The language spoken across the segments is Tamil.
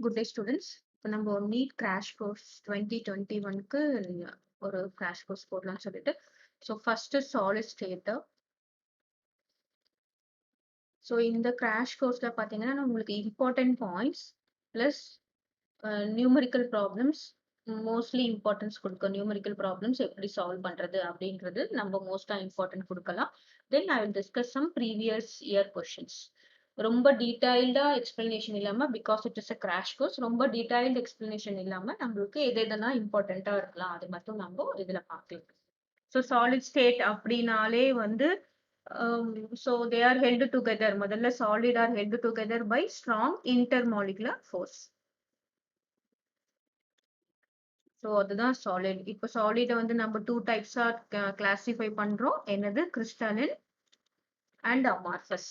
Good day, students. இப்போ நம்ம நீட் கிராஷ் கோர்ஸ் 2021க்கு ஒரு கிராஷ் கோர்ஸ் போடலாம்னு சொல்லிட்டு ஃபர்ஸ்ட் சாலிட் ஸ்டேட். இந்த கிராஷ் கோர்ஸ்ல பாத்தீங்கன்னா உங்களுக்கு important points plus numerical problems mostly importance கொடுக்கும். நியூமரிக்கல் ப்ராப்ளம்ஸ் எப்படி சால்வ் பண்றது அப்படின்றது நம்ம மோஸ்டா இம்பார்ட்டன்ட் கொடுக்கலாம். Then I will discuss some previous year questions. ரொம்ப டீடைல்டா எக்ஸ்பிளனேஷன் இல்லாம, because it is a crash course, ரொம்ப டீடைல்டு எக்ஸ்பிளனேஷன் இல்லாம நம்மளுக்கு எதெல்லாம் இம்பார்ட்டண்டா இருக்கலாம் அது மட்டும் நம்ம இதுல பார்க்கலாம். சாலிட் ஸ்டேட் அப்படின்னாலே வந்து they are held together. முதல்ல solid are held together by strong intermolecular force. அதுதான் சாலிட். இப்போ சாலிட வந்து நம்ம டூ டைப்ஸா கிளாசிஃபை பண்றோம். என்னது? Crystalline and amorphous.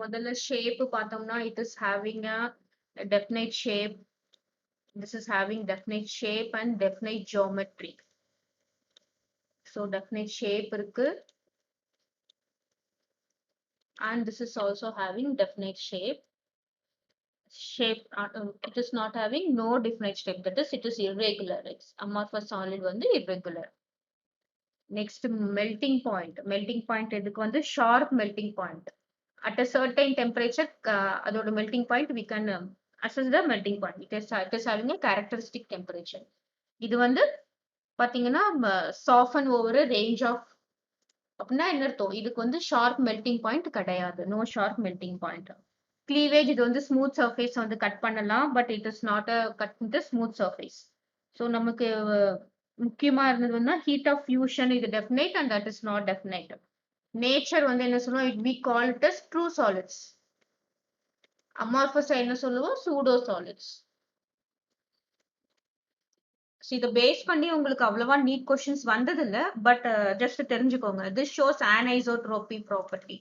முதல்ல ஷேப் பார்த்தோம்னா, it is having a definite shape. This is having definite shape and definite geometry. Definite shape இருக்கு. And this is also having definite shape. It is not having no definite shape. That is, it is irregular. It's amorphous solid வந்து irregular. Next, melting point. Melting point எதுக்கு வந்து sharp melting point. At a certain temperature, அதோட melting point we can assess the melting point. It is having a characteristic temperature. இது வந்து பாத்தீங்கன்னா soften over a range of, அப்படின்னா என்ன அர்த்தம்? இதுக்கு வந்து ஷார்ப் மெல்டிங் பாயிண்ட் கிடையாது. No sharp melting point. Cleavage இது வந்து ஸ்மூத் சர்ஃபேஸ் வந்து கட் பண்ணலாம், but it is not a cut with smooth surface. நமக்கு முக்கியமா இருந்தது வந்து ஹீட் ஆஃப் ஃபியூஷன், இது definite and that is not definite. Nature வந்து என்ன சொல்லுவோம்? It we call it as true solids. Amorphous என்ன சொல்லுவோம்? Pseudo solids. இதை பேஸ் பண்ணி உங்களுக்கு அவ்வளவா நீட் கொஸ்டின்ஸ் வந்தது இல்ல, பட் ஜஸ்ட் தெரிஞ்சுக்கோங்க. This shows anisotropy property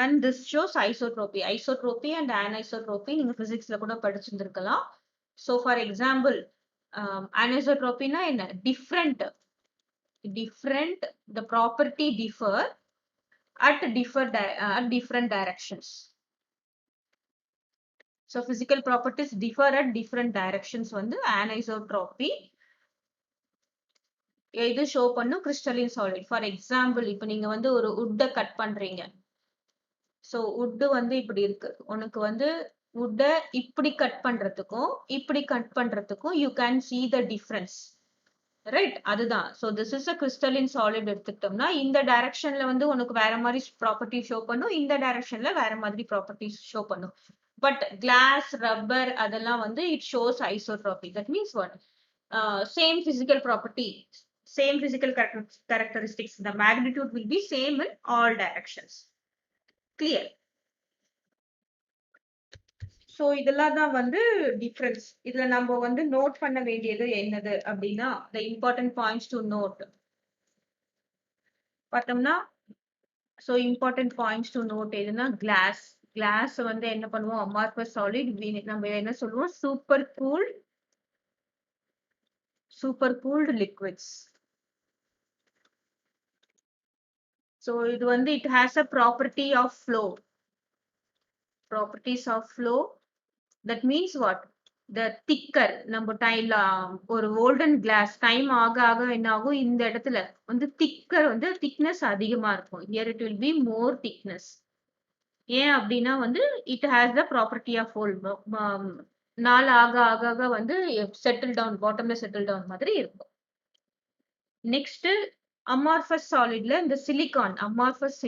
and this shows isotropy. Isotropy and anisotropy நீங்க பிசிக்ஸ்ல கூட படிச்சிருந்திருக்கலாம். For example, anisotropy னா என்ன? Different, the property differ at different directions. Physical properties differ at different directions வந்து anisotropy. இது ஷோ பண்ணும் கிறிஸ்டலின் சாலிட். ஃபார் எக்ஸாம்பிள், இப்போ நீங்க வந்து ஒரு வுட்டை கட் பண்றீங்க. வுட் வந்து இப்படி இருக்கு. உனக்கு வந்து வுட்டை இப்படி கட் பண்றதுக்கும் இப்படி கட் பண்றதுக்கும் you can see the difference, right? அதுதான். This is a crystalline solid எடுத்துக்கிட்டோம்னா, இந்த டைரக்ஷன்ல வந்து உனக்கு வேற மாதிரி ப்ராப்பர்ட்டி ஷோ பண்ணும், இந்த டைரக்ஷன்ல வேற மாதிரி ப்ராப்பர்ட்டிஸ் ஷோ பண்ணும். பட் கிளாஸ், ரப்பர் அதெல்லாம் வந்து it shows isotropy. That means what? Same physical property, same physical characteristics. The magnitude will be same in all directions. Clear? இதெல்லாம் தான் வந்து டிஃபரன்ஸ். இதுல நம்ம வந்து நோட் பண்ண வேண்டியது என்னது அப்படின்னா, the important points to note பார்த்தோம்னா, important points to note எதுனா, கிளாஸ் வந்து என்ன பண்ணுவோம்? Amorphous solid. நம்ம என்ன சொல்லுவோம்? Super cooled liquids. இது வந்து it has a property of flow. Properties of flow. That means what? The thicker, நம்ம டைம்ல ஒரு கோல்டன் கிளாஸ் டைம் ஆக ஆக என்ன ஆகும்? இந்த இடத்துல வந்து திக்னஸ் அதிகமா இருக்கும். here it will be more thickness. ஏன் அப்படின்னா வந்து it has the property of flow. நாள் ஆக ஆக ஆக வந்து செட்டில் டவுன், பாட்டம்ல செட்டில் டவுன் மாதிரி இருக்கும். நெக்ஸ்ட், அமார்ஃபஸ் சாலிட்ல இந்த சிலிகான், அமார்ஃபஸ்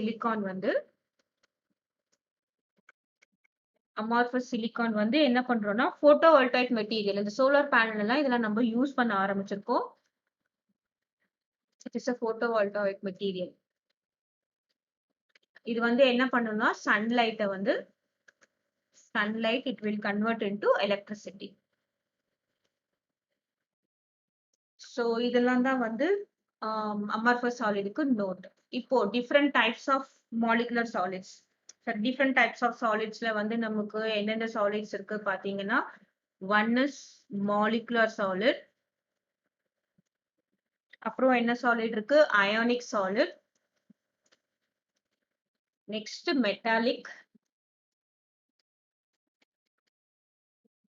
சிலிகான் வந்து என்ன பண்றோம்னா, போட்டோவோல்டாயிக் மெட்டீரியல். இந்த சோலார் பேனல் எல்லாம் இதெல்லாம் நம்ம யூஸ் பண்ண ஆரம்பிச்சிருக்கோம். It is a photovoltaic material. இது வந்து என்ன பண்ணும்னா, sunlight it will convert into electricity. இதெல்லாம் தான் வந்து அமார்ஃபஸ் சாலிடுக்கு நோட். இப்போ different types of molecular solids. Different types of சாலிட்ஸ்ல வந்து நமக்கு என்னென்ன சாலிட்ஸ் இருக்கு பாத்தீங்கன்னா, ஒன் இஸ் மாலிகுலர் சாலிட். அப்புறம் என்ன சாலிட் இருக்கு? Ionic solid. நெக்ஸ்ட் மெட்டாலிக்,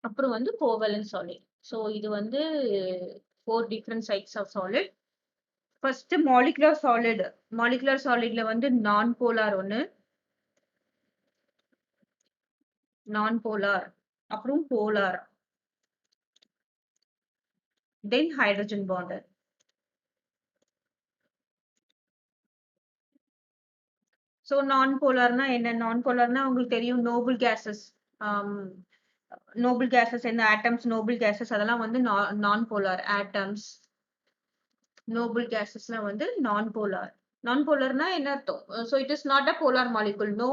அப்புறம் வந்து கோவலன்ட் சாலிட். ஸோ இது வந்து 4 different types of solid. First molecular solid. Molecular சாலிட்ல வந்து நான் போலார் ஒன்னு, நான் போலார், அப்புறம் polar, then hydrogen bond. So non போலார்னா என்ன? நான் போலார்னா உங்களுக்கு தெரியும், நோபல் கேசஸ். நோபல் கேசஸ் என்ன? ஆட்டம்ஸ், நோபல் கேசஸ் அதெல்லாம் வந்து நான் போலார் ஆட்டம்ஸ். நோபல் கேசஸ்லாம் வந்து நான் போலார். நான் போலார்னா என்ன அர்த்தம்? So it is not a polar molecule. No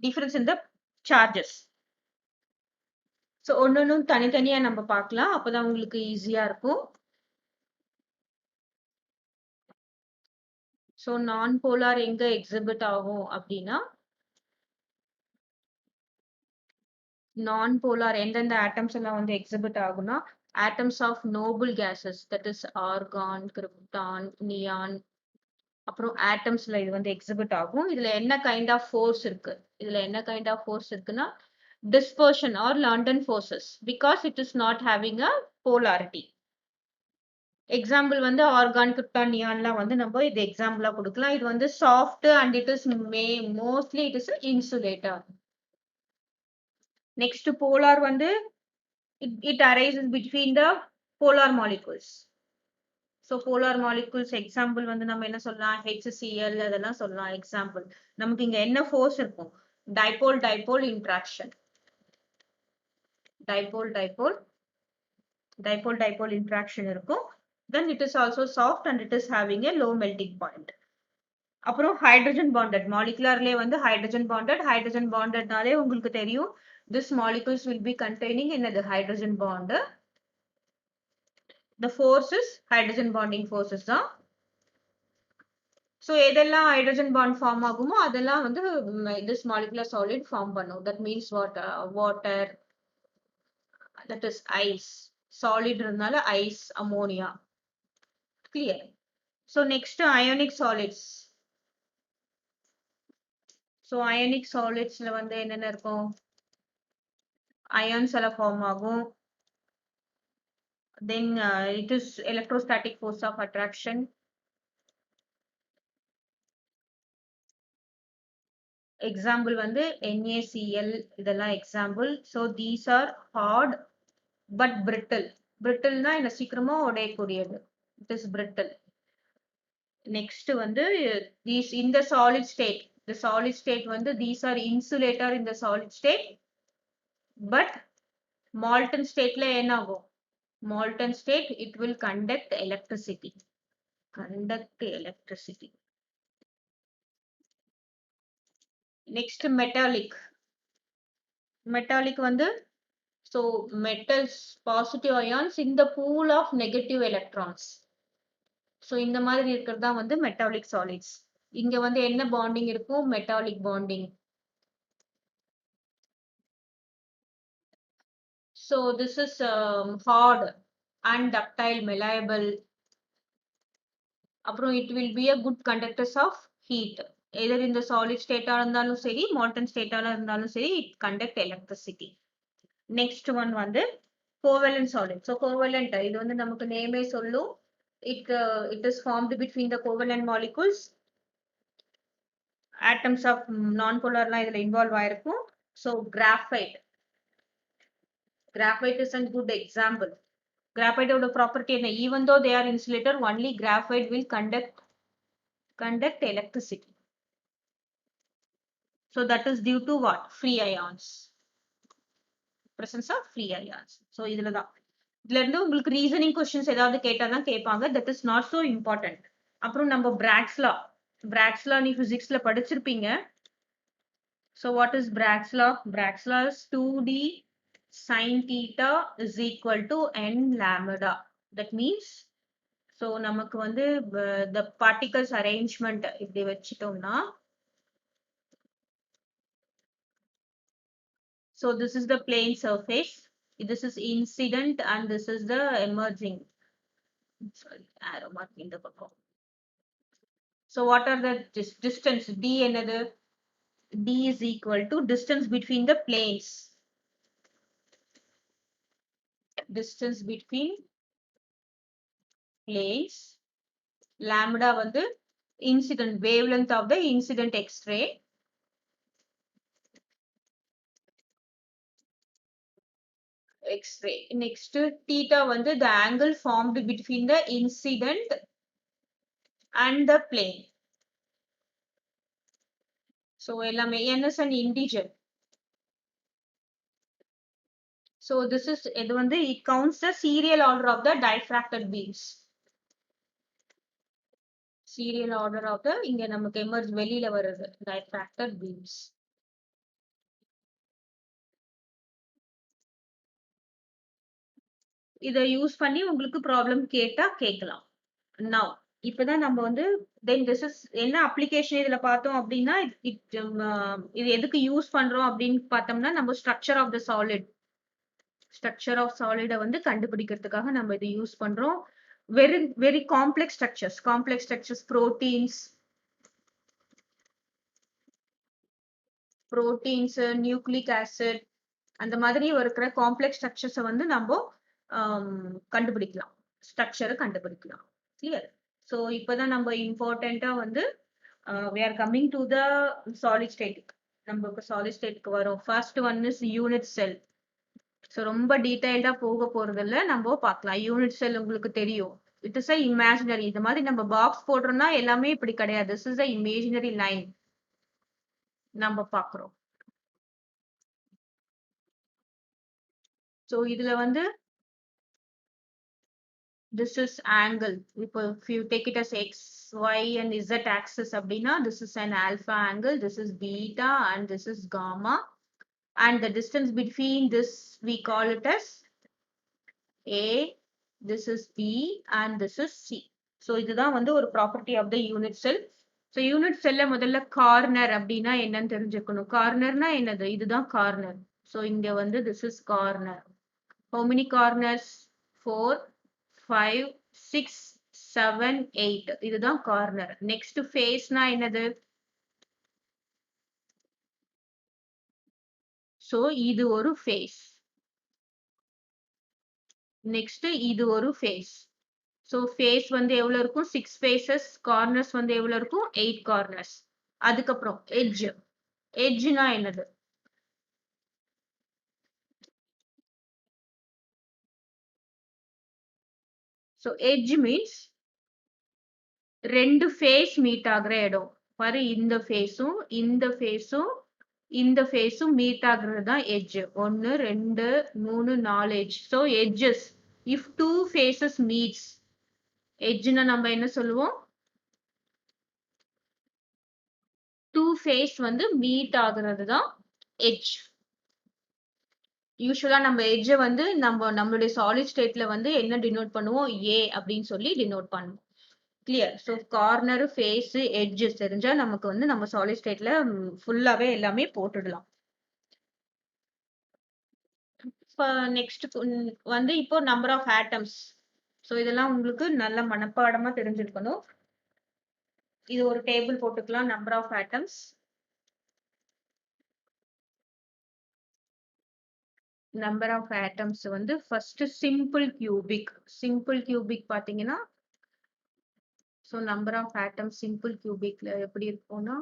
difference in the charges. So ஒன்னொன்னும் தனித்தனியா நம்ம பார்க்கலாம். அப்பதான் உங்களுக்கு ஈஸியா இருக்கும். ஸோ நான் போலார் எங்க எக்ஸிபிட் ஆகும் அப்படின்னா, நான் போலார் எந்தெந்த ஆட்டம்ஸ் எல்லாம் வந்து எக்ஸிபிட் ஆகும்னா, atoms of noble gases, that is argon, krypton, neon, அப்புறம் ஆட்டம்ஸ்ல இது வந்து எக்ஸிபிட் ஆகும். இதுல என்ன கைண்ட் ஆஃப் ஃபோர்ஸ் இருக்கு? இதுல என்ன கைண்ட் ஆஃப் ஃபோர்ஸ் இருக்குன்னா, dispersion or London forces, because it is not having a polarity. Example வந்து ஆர்கான், கிரிப்டான், நியான்லாம் வந்து நம்ம இது எக்ஸாம்பிளா கொடுக்கலாம். இது வந்து soft and it is mostly it is insulator. Next polar வந்து it arises between the polar molecules. So polar molecules example வந்து நம்ம என்ன சொல்லலாம்? HCl அதெல்லாம் சொல்லலாம் எக்ஸாம்பிள். நமக்கு இங்க என்ன ஃபோர்ஸ் இருக்கும்? Dipole dipole interaction. Dipole dipole dipole dipole interaction இருக்கும். Then it is also soft and it is having a low melting point. அப்புறம் ஹைட்ரஜன் பாண்டட். மாலிகுலர்லயே வந்து ஹைட்ரஜன் பாண்டட். ஹைட்ரஜன் பாண்டட்னாலே உங்களுக்கு தெரியும், this molecules will be containing another hydrogen bond. The force is hydrogen bonding forces தான். ஸோ எதெல்லாம் ஹைட்ரஜன் பாண்ட் ஃபார்ம் ஆகுமோ அதெல்லாம் வந்து this molecular solid ஃபார்ம் பண்ணும். That means water, that is ice. Solid இருந்தால ice, ammonia. Clear? So next ionic solids. So ionic solidsல வந்து என்னென்ன இருக்கும்? Ions எல்லாம் ஃபார்ம் ஆகும். Then it is electrostatic force of attraction. Example வந்து NaCl இதெல்லாம் example. So these are hard but brittle. Brittleனா என்ன? சீக்கிரமா உடையக்கூடியது. It is brittle. Next வந்து these in the solid state. The solid state வந்து these are insulator in the solid state. But molten stateல என்ன ஆகும்? Molten state it will conduct electricity. Conduct electricity. Next metallic. Metallic வந்து so metals positive ions in the pool of negative electrons. So இந்த மாதிரி இருக்கிறது தான் வந்து metallic solids. இங்க வந்து என்ன bonding இருக்கும்? Metallic bonding. So this is hard and ductile, malleable. அப்புறம் it will be a good conductors of heat. Either in the solid state ஆ இருந்தாலும் சரி, molten state ஆ இருந்தாலும் சரி, it conduct electricity. Next one வந்து covalent solid. So covalent இது வந்து நமக்கு நேமே சொல்லும். It is formed between the covalent molecules. Atoms of non-polarலாம் இதுல involve ஆயிருக்கும். So graphite. Graphite is a good example. Graphite ஓட property என்ன? Even though they are insulator, only graphite will conduct electricity. So that is due to what? Free ions. Presence of free ions. So இதுல தான். இதுல இருந்து உங்களுக்கு ரீசனிங் கொஸ்டின்ஸ் ஏதாவது கேட்டாதான் கேட்பாங்க. That is not so important. அப்புறம் நம்ம Bragg's law. Bragg's law நீ பிசிக்ஸ்ல படிச்சிருப்பீங்க. So what is Bragg's law? Bragg's law is 2d sin theta is equal to n lambda. That means so நமக்கு வந்து the particles arrangement இப்படி வச்சிட்டோம்னா, so this is the plane surface, this is incident and this is the emerging. Sorry, arrow mark in the பக்கம். So what are the distance? D another. D is equal to distance between the planes. Distance between planes. Lambda வந்து incident wavelength of the incident X-ray. X-ray. Next, theta வந்து the angle formed between the incident and the plane. So எல்லாமே n is an integer. So this is இது வந்து it counts the serial order of the diffracted beams. Serial order of the இங்க நமக்கு emerge வெளியில வருது diffracted beams. இதை யூஸ் பண்ணி உங்களுக்கு ப்ராப்ளம் கேட்டா கேட்கலாம். Now இப்பதான் நம்ம வந்து then this is என்ன அப்ளிகேஷன் இதுல பார்த்தோம் அப்படின்னா இது எதுக்கு யூஸ் பண்றோம் அப்படின்னு பார்த்தோம்னா நம்ம ஸ்ட்ரக்சர் ஆஃப் த சாலிட் வந்து கண்டுபிடிக்கிறதுக்காக நம்ம இதை யூஸ் பண்றோம். Very very complex structures proteins nucleic acid அந்த மாதிரி இருக்கிற காம்ப்ளெக்ஸ் ஸ்ட்ரக்சர்ஸை வந்து நம்ம கண்டுபிடிக்கலாம். ஸ்ட்ரக்சரை கண்டுபிடிக்கலாம். கிளியர்? ஸோ இப்போதான் நம்ம இம்பார்ட்டண்டா வந்து we are coming to the solid state. நமக்கு solid stateக்கு வரும். First one is unit cell. So ரொம்ப டீடைல்டா போக போறது இல்ல, நம்ம பார்க்கலாம். யூனிட் செல் உங்களுக்கு தெரியும். It is a imaginary. இந்த மாதிரி நம்ம பாக்ஸ் போடுறோம்னா எல்லாமே இப்படி கிடையாது. This is a imaginary line நம்ம பார்க்கிறோம். ஸோ இதுல வந்து this is angle. If you take it as x, y and z axis அப்படின்னா this is an alpha angle, this is beta and this is gamma, and the distance between this we call it as a, this is b and this is c. So இதுதான் வந்து ஒரு property of the unit cell. So unit cell முதல்ல corner அப்படின்னா என்னன்னு தெரிஞ்சுக்கணும். கார்னர்னா என்னது? இதுதான் கார்னர். So இங்க வந்து this is corner. How many corners? 4, 5, 6, 7, 8. இதுதான் கார்னர். நெக்ஸ்ட் ஃபேஸ்னா என்னது? சோ இது ஒரு ஃபேஸ். நெக்ஸ்ட் இது ஒரு ஃபேஸ். சோ ஃபேஸ் வந்து எவ்வளவு இருக்கும்? 6 ஃபேசஸ். கார்னர்ஸ் வந்து எவ்வளவு இருக்கும்? 8 கார்னர்ஸ். அதுக்கப்புறம் எட்ஜ். எட்ஜ்னா என்னது? சோ எட்ஜ் மீன்ஸ் ரெண்டு ஃபேஸ் மீட் ஆகுற இடம். பாரு, இந்த ஃபேஸும் இந்த ஃபேஸும் மீட் ஆகுறது தான் edge. 1 2 3 4 edge. So edges if two faces meets, எட்ஜ்னா நம்ம என்ன சொல்லுவோம்? டூ ஃபேஸ் வந்து மீட் ஆகுறது தான் எட்ஜ். யூசுவலா நம்ம எட்ஜ வந்து நம்மளுடைய சாலிட் ஸ்டேட்ல வந்து என்ன டினோட் பண்ணுவோம்? ஏ அப்படின்னு சொல்லி டினோட் பண்ணுவோம். Clear? So corner, face, edges தெரிஞ்சா நமக்கு வந்து நம்ம சாலிட் ஸ்டேட்ல ஃபுல்லாவே எல்லாமே போட்டுடலாம். நெக்ஸ்ட் வந்து இப்போ நம்பர் ஆஃப் ஆட்டம்ஸ். ஸோ இதெல்லாம் உங்களுக்கு நல்ல மனப்பாடமா தெரிஞ்சிருக்கணும். இது ஒரு டேபிள் போட்டுக்கலாம். Number of atoms. Number of atoms வந்து ஃபர்ஸ்ட் சிம்பிள் கியூபிக் பாத்தீங்கன்னா, so number of atoms simple கியூபிக்ல எப்படி இருக்கும்னா,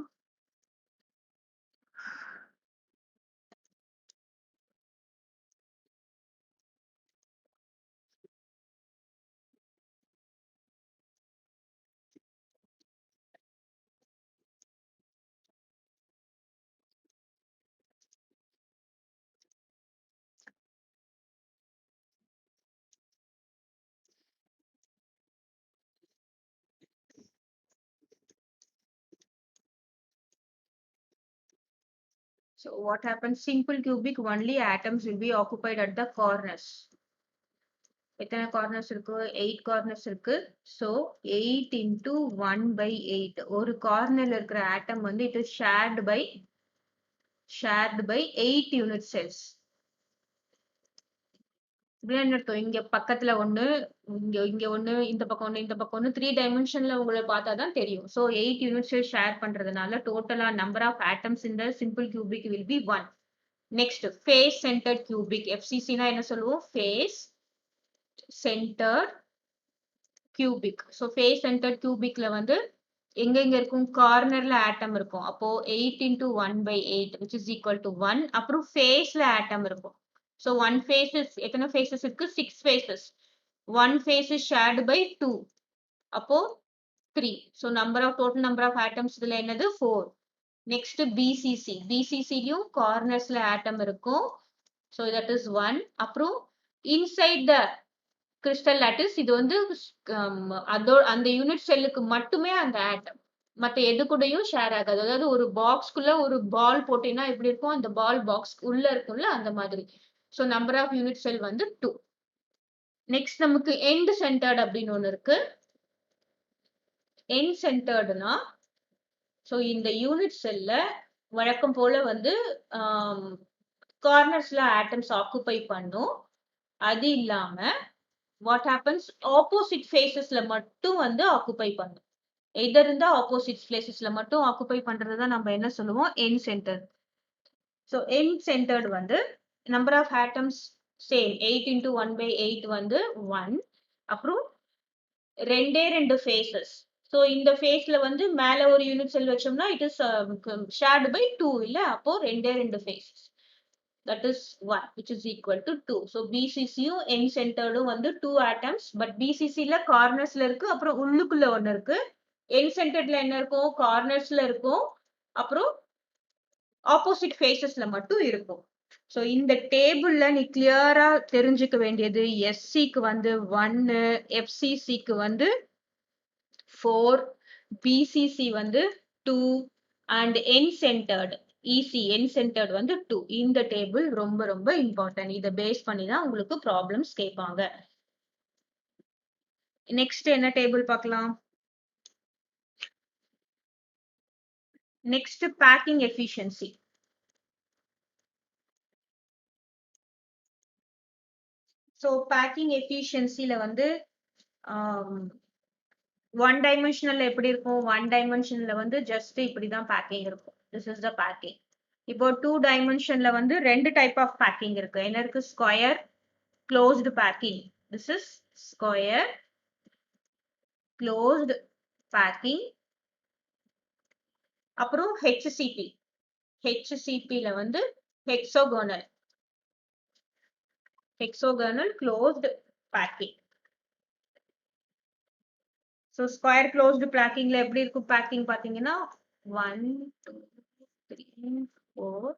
so what happens? Simple cubic only atoms will be occupied at the corners. எத்தனை கார்னர்ஸ் இருக்கு? 8 கார்னர்ஸ் இருக்கு. So 8 into 1/8. ஒரு கார்னர்ல இருக்கிற ஆட்டம் வந்து it is shared by 8 unit cells. இப்படின்னா என்ன அர்த்தம்? இங்க பக்கத்துல 1, இங்க 1, இந்த பக்கம் 1, இந்த பக்கம் 1, 3 டைமென்ஷன்ல உங்கள பார்த்தா தான் தெரியும். So 8 யூனிட் செல் ஷேர் பண்றதுனால டோட்டலா number of atoms in the simple cubic will be 1. Next face centered cubic. FCC னா என்ன சொல்லுவோம்? Face centered cubic. So face centered கியூபிக்ல வந்து எங்க இருக்கும்? கார்னர்ல ஆட்டம் இருக்கும். அப்போ 8 into 1/8 which is equal to 1. அப்புறம் ஃபேஸ்ல ஆட்டம் இருக்கும். ஸோ 1 ஃபேஸஸ் எத்தனை ஃபேஸஸ் இருக்கு? 6 faces. 1 face is shared by 2. அப்போ 3. So total number of atoms இதுல என்னது? 4. Next BCC. BCCலயும் கார்னர்ஸ்ல ஆட்டம் இருக்கும். So that is 1. அப்புறம் inside the கிறிஸ்டல் லாட்டிஸ் இது வந்து அந்த யூனிட் செல்லுக்கு மட்டுமே அந்த ஆட்டம். மத்த எது கூடயும் ஷேர் ஆகாது. அதாவது ஒரு பாக்ஸ்க்குள்ள ஒரு பால் போட்டீங்கன்னா எப்படி இருக்கும்? அந்த பால் பாக்ஸ் உள்ள இருக்கும்ல அந்த மாதிரி. So number of unit cell வந்து 2. நெக்ஸ்ட் நமக்கு எண்ட் சென்டர்ட் அப்படின்னு ஒண்ணு இருக்கு. எண்ட் சென்டர்டுனா ஸோ இந்த யூனிட் செல்ல வழக்கம் போல வந்து கார்னர்ஸ்ல ஆட்டம்ஸ் ஆக்குபை பண்ணும். அது இல்லாம what happens? ஆப்போசிட் ஃபேஸஸ்ல மட்டும் வந்து ஆக்குபை பண்ணும். எதர் இருந்தா ஆப்போசிட் பிளேசஸ்ல மட்டும் ஆக்குபை பண்றதை நம்ம என்ன சொல்லுவோம்? End center. So end centered வந்து number of atoms same 8 into 1/8 வந்து 1. அப்புறம் 2 ஃபேஸஸ். ஸோ இந்த ஃபேஸ்ல வந்து மேல ஒரு யூனிட் செல் வச்சோம்னா இட் இஸ் ஷேர்டு பை 2 இல்ல? அப்போ 2 faces. That is 1 which is equal to 2. So BCCயும் end centeredம் வந்து 2 atoms. But BCCல cornersல இருக்கு. அப்புறம் உள்ளுக்குள்ள ஒண்ணு இருக்கு. end centeredல என்ன இருக்கும்? cornersல இருக்கும். அப்புறம் opposite facesல மட்டும் இருக்கும். So இந்த டேபிள்ல நீ கிளியரா தெரிஞ்சுக்க வேண்டியது SCக்கு வந்து 1, FCCக்கு வந்து 4, BCC வந்து 2 and end centered end centered வந்து 2. இந்த டேபிள் ரொம்ப ரொம்ப இம்பார்ட்டன்ட். இதை பேஸ் பண்ணி தான் உங்களுக்கு ப்ராப்ளம்ஸ் கேட்பாங்க. நெக்ஸ்ட் என்ன டேபிள் பார்க்கலாம்? Next packing efficiency. So packing எஃபிஷியன்சில வந்து ஒன் டைமென்ஷனல்ல எப்படி இருக்கும்? ஒன் டைமென்ஷன்ல வந்து ஜஸ்ட் இப்படிதான் பேக்கிங் இருக்கும். This is the packing. இப்போ 2 டைமென்ஷன்ல வந்து 2 டைப் ஆஃப் பேக்கிங் இருக்கு. என்ன இருக்கு? Square closed packing. This is square closed packing. அப்புறம் HCP. HCPல வந்து hexagonal closed packing. So square closed பேக்கிங்ல எப்படி இருக்கும் பேக்கிங் பார்த்தீங்கன்னா 1 2 3 4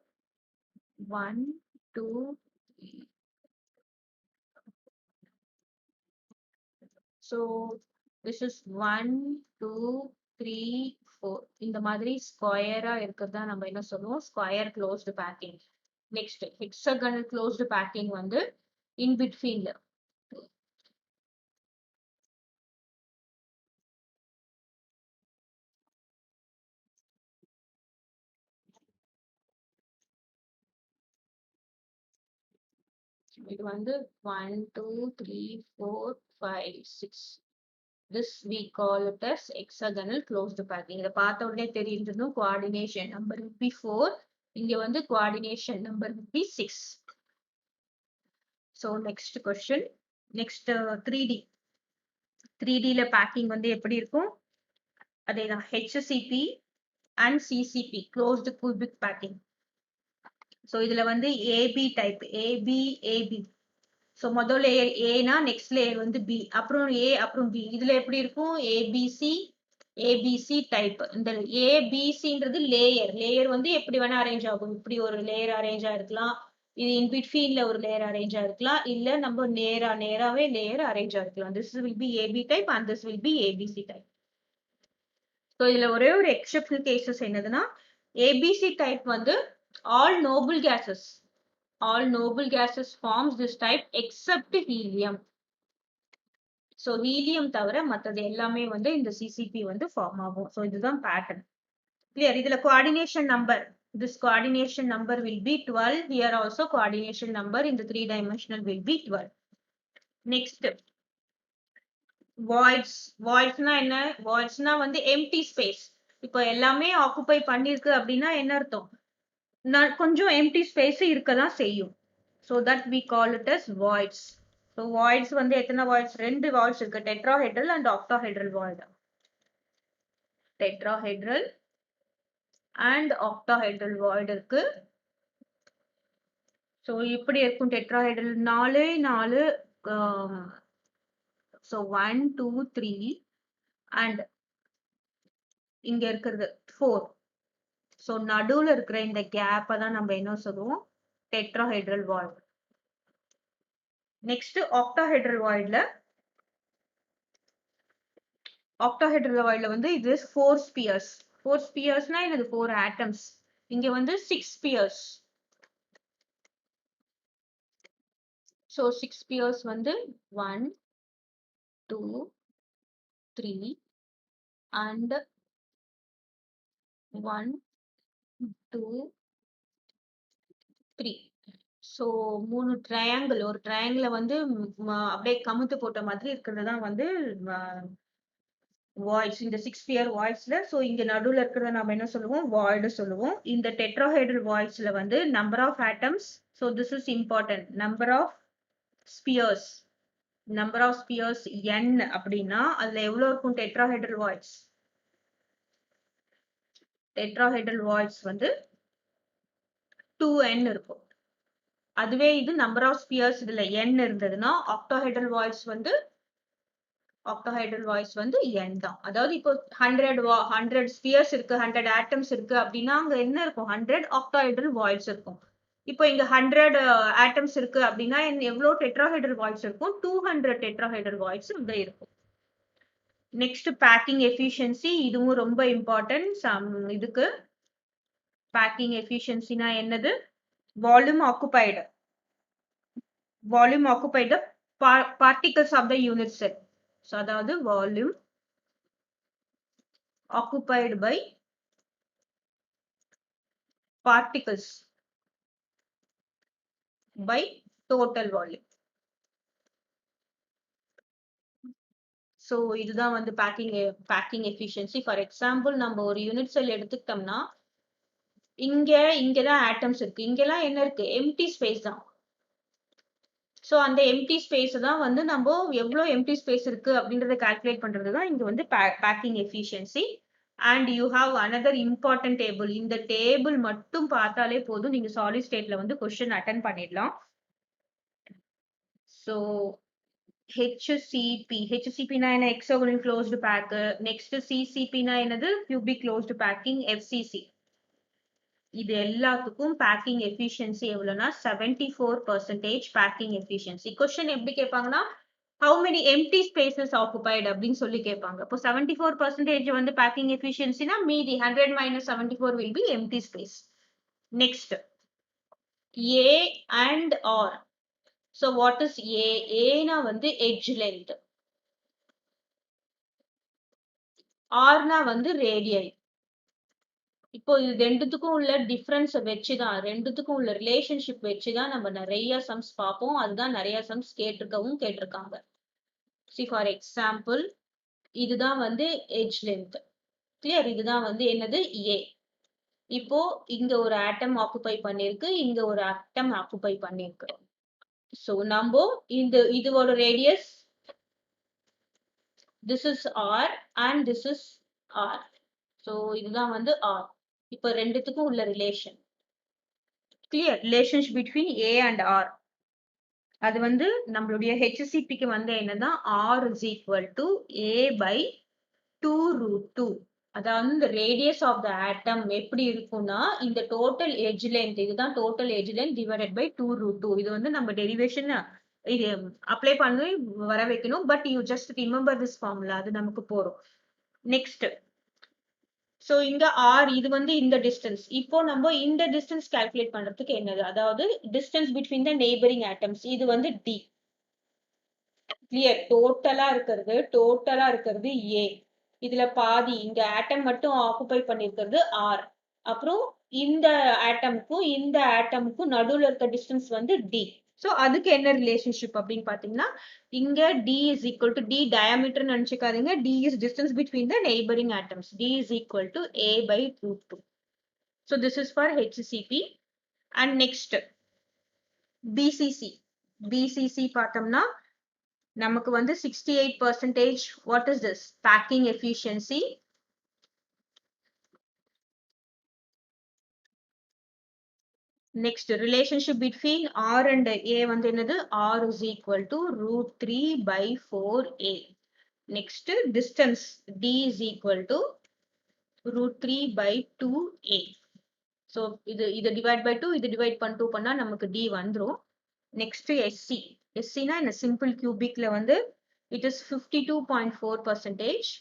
1 2 3. So this is 1 2 3 4. இந்த மாதிரி ஸ்கொயரா இருக்கிறதா நம்ம என்ன சொல்லுவோம்? Square closed packing. Next hexagonal closed packing வந்து இன் பிட்வீன்ல. இது வந்து 1 2 3 4 5 6. This we call it as hexagonal closed packing. இதை பார்த்த உடனே தெரிஞ்சிருக்கும் coordination number will be 4. இங்க வந்து coordination number will be 6. So next question. Next 3D. 3Dல பேக்கிங் வந்து எப்படி இருக்கும்? அதேதான் HCP and CCP closed cubic packing. So இதுல வந்து AB type AB. ஸோ முதல் லேயர் ஏனா நெக்ஸ்ட் லேயர் வந்து பி, அப்புறம் ஏ, அப்புறம் பி. இதுல எப்படி இருக்கும்? ABC type. இந்த ஏபிசின்றது லேயர் வந்து எப்படி வேணா அரேஞ்ச் ஆகும். இப்படி ஒரு லேயர் அரேஞ்ச் ஆயிருக்கலாம். இது இன் பிட்வீன்ல ஒரு லேயர் அரேஞ்ச் ஆயிருக்கலாம். இல்ல நம்ம நேராவே லேயர் அரேஞ்ச் ஆயிருக்கலாம். This will be A B type and this will be A B C type. So இதுல ஒரே ஒரு எக்ஸெப்ஷனல் கேசஸ் என்னதுன்னா ஏபிசி டைப் வந்து all noble gases forms this type except helium. So helium தவிர மத்தது எல்லாமே வந்து இந்த CCP வந்து ஃபார்ம் ஆகும். So இதுதான் பேட்டர்ன். கிளியர்? இதுல coordination number. This coordination number will be 12. Here also coordination number in the 3 dimensional will be 12. Next voids. வாய்ட்ஸ்னா என்ன? வாய்ட்ஸ்னா வந்து எம்டி ஸ்பேஸ். இப்போ எல்லாமே ஆக்குபை பண்ணிருக்கு அப்படின்னா என்ன அர்த்தம்? கொஞ்சம் எம்டி ஸ்பேஸ் இருக்கதான் செய்யும். So that we call it as voids. So voids வந்து எத்தனை வாய்ட்ஸ்? 2 வாய்ட்ஸ் இருக்கு, tetrahedral and octahedral void. Tetrahedral and octahedral void இருக்கு. ஸோ இப்படி இருக்கும் டெட்ராஹெட்ரல் 4 ஸோ 1 2 3 அண்ட் இங்க இருக்கிறது 4. ஸோ நடுவுல இருக்கிற இந்த கேப்பை தான் நம்ம என்ன சொல்லுவோம்? Tetrahedral void. நெக்ஸ்ட் ஆக்டாஹெட்ரல் வாய்ட்ல வந்து இது 4 ஸ்பியர்ஸ். 4 ஸ்பியர்ஸ்னா இது 4 ஆட்டம்ஸ். இங்க வந்து 6 ஸ்பியர்ஸ். ஸோ 6 ஸ்பியர்ஸ் வந்து 1 2 3 அண்ட் 1 2 3. So 3 triangle. ஒரு ட்ரையாங்கிள வந்து அப்படியே கமுத்து போட்ட மாதிரி இருக்கிறது தான் வந்து வாய்ட்ஸ். இந்த 6 ஸ்பியர் வாய்ட்ஸ்ல ஸோ இங்க நடுவுல இருக்கிறத நம்ம என்ன சொல்லுவோம்? வாய்டு சொல்லுவோம். இந்த டெட்ராஹெட்ரல் வாய்ட்ஸ்ல வந்து number of atoms. So this is important. Number of spheres. Number of spheres n அப்படின்னா அதுல எவ்வளவு இருக்கும்? Tetrahedral voids. டெட்ராஹெட்ரல் வாய்ட்ஸ் வந்து 2n இருக்கும். அதுவே இது நம்பர் ஆஃப் ஸ்பியர்ஸ் இதுல n இருந்ததுன்னா ஆக்டாஹெட்ரல் வாய்ட்ஸ் வந்து n தான். அதாவது இப்போ 100 ஸ்பியர்ஸ் இருக்கு, 100 ஆட்டம்ஸ் இருக்கு அப்படின்னா அங்க என்ன இருக்கும்? 100 ஆக்டாஹெட்ரல் வாய்ட்ஸ் இருக்கும். இப்போ இங்க 100 ஆட்டம்ஸ் இருக்கு அப்படின்னா எவ்வளவு டெட்ராஹெட்ரல் வாய்ட்ஸ் இருக்கும்? 200 டெட்ராஹெட்ரல் வாய்ட்ஸ் இங்க இருக்கும். Next packing efficiency. இதுவும் ரொம்ப இம்பார்ட்டன்ட். இதுக்கு பேக்கிங் எஃபிஷியன்சினா என்னது? Volume occupied. Volume occupied particles of the unit cell. So அதாவது volume occupied by particles by total volume. So இதுதான் வந்து பேக்கிங் எஃபிஷியன்சி. ஃபார் எக்ஸாம்பிள் நம்ம ஒரு யூனிட் செல் எடுத்துக்கிட்டோம்னா இங்கதான் ஆட்டம்ஸ் இருக்கு. இங்கெல்லாம் என்ன இருக்கு? எம்டி ஸ்பேஸ் தான். ஸோ அந்த எம்டி ஸ்பேஸ் தான் வந்து நம்ம எவ்வளவு எம்டி ஸ்பேஸ் இருக்கு அப்படின்றத கால்குலேட் பண்றது தான் இங்க வந்து packing efficiency. And you have another important table. இந்த டேபிள் மட்டும் பார்த்தாலே போதும், நீங்க சாலிட் ஸ்டேட்ல வந்து கொஸ்டின் அட்டென்ட் பண்ணிடலாம். ஸோ HCP னா என்ன? Hexagonal closed pack. Next CCP னா என்னது? Cubic closed packing. FCC. இது எல்லாத்துக்கும் பேக்கிங் எஃபிஷியன்சி எவ்வளவுனா 74% பேக்கிங் எஃபிஷியன்சி. கொஸ்டின் எப்படி கேட்பாங்கன்னா how many empty spaces occupied அப்படின்னு சொல்லி கேட்பாங்க. இப்போ 74% வந்து பேக்கிங் எஃபிஷியன்சினா மீதி 100 minus 74 will be empty space. Next A and R. So what is A? A னா வந்து edge length. R னா வந்து radii. இப்போ இது ரெண்டுத்துக்கும் உள்ள டிஃபரன்ஸ் வச்சுதான், ரெண்டுத்துக்கும் உள்ள ரிலேஷன்ஷிப் வச்சுதான் நம்ம நிறைய சம்ஸ் பார்ப்போம். அதுதான் நிறைய சம்ஸ் கேட்டிருக்காங்க. See for example, இதுதான் வந்து edge length. கிளியர்? இதுதான் வந்து என்னது? A. இப்போ இங்க ஒரு ஆட்டம் ஆக்குபை பண்ணிருக்கு, இங்க ஒரு ஆட்டம் ஆக்குபை பண்ணிருக்கு. சோ நம்ம இதோட radius this is R and this is R. So இதுதான் வந்து R. இப்போ ரெண்டுத்துக்கும் உள்ள relation. Clear? Relationship between A and R. அது வந்து நம்மளுடைய HCPக்கு வந்து என்னன்னா R is equal to A by 2√2. அதாவது இந்த ரேடியஸ் ஆஃப் த ஆட்டம் எப்படி இருக்கும்னா இந்த டோட்டல் எட்ஜ் லென்த், இதுதான் total edge length divided by 2√2. இது வந்து நம்ம டெரிவேஷன் இது அப்ளை பண்ணி வர வைக்கணும். But you just remember this formula, அது நமக்கு போறோம். நெக்ஸ்ட் சோ இங்க R இது வந்து இந்த டிஸ்டன்ஸ். இப்போ நம்ம இந்த டிஸ்டன்ஸ் கால்குலேட் பண்றதுக்கு என்னது? அதாவது distance between the neighbouring atoms. இது வந்து D. கிளியர்? டோட்டலா இருக்கிறது A. இதுல பாதி இங்க ஆட்டம் மட்டும் ஆக்குபை பண்ணிருக்கிறது R. அப்புறம் இந்த ஆட்டமுக்கும் நடுவுல இருக்க டிஸ்டன்ஸ் வந்து D. ஸோ அதுக்கு என்ன ரிலேஷன்ஷிப் அப்படின்னு பார்த்தீங்கன்னா இங்க d is equal to d diameter நினைச்சுக்காதீங்க, d is distance between the neighboring atoms, d is equal to a by root 2. So this is for HCP. And next BCC. BCC பார்த்தோம்னா நமக்கு வந்து 68%. What is this? Packing efficiency. Next, relationship between R and A வந்து என்னது? R is equal to root 3 by 4A. Next, distance D is equal to root 3 by 2A. So, இது divide by 2, இது divide பண்ண 2 பண்ணா நமக்கு D வந்துரும். Next, SC. SC na in a simple cubic ல வந்து it is 52.4%.